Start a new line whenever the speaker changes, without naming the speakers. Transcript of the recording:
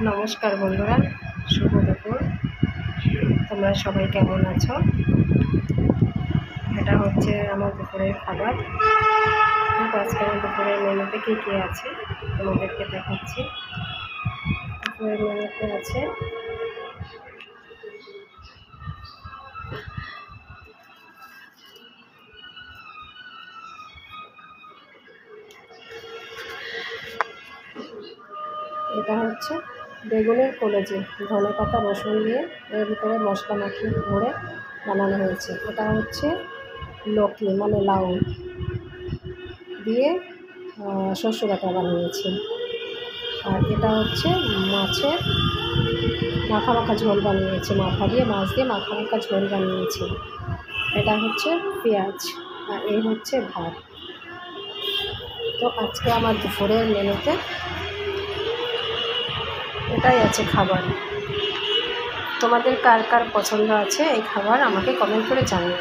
নমস্কার বন্ধুরা, শুভ দুপুর। তোমরা সবাই কেমন আছো? এটা হচ্ছে আমার দুপুরের খাবার। আজকে আমার দুপুরের মেনুতে কী কী আছে তোমাদেরকে দেখাচ্ছি। দুপুরের মেনুতে আছে এটা হচ্ছে বেগুনের কলেজি, ধনেপাতা রসুন দিয়ে এর ভিতরে মশলা মাখিয়ে ভরে বানানো হয়েছে। এটা হচ্ছে লকি মানে লাউ দিয়ে শস্য বাটা বানিয়েছি। আর এটা হচ্ছে মাছের মাখা মাখা ঝোল বানিয়েছি, মাথা দিয়ে মাছ দিয়ে মাখা মাখা ঝোল বানিয়েছি। এটা হচ্ছে পেঁয়াজ আর এই হচ্ছে ভাত। তো আজকে আমার দুপুরের মেনুতে এটাই আছে খাবার। তোমাদের কার কার পছন্দ আছে এই খাবার আমাকে কমেন্ট করে জানিও।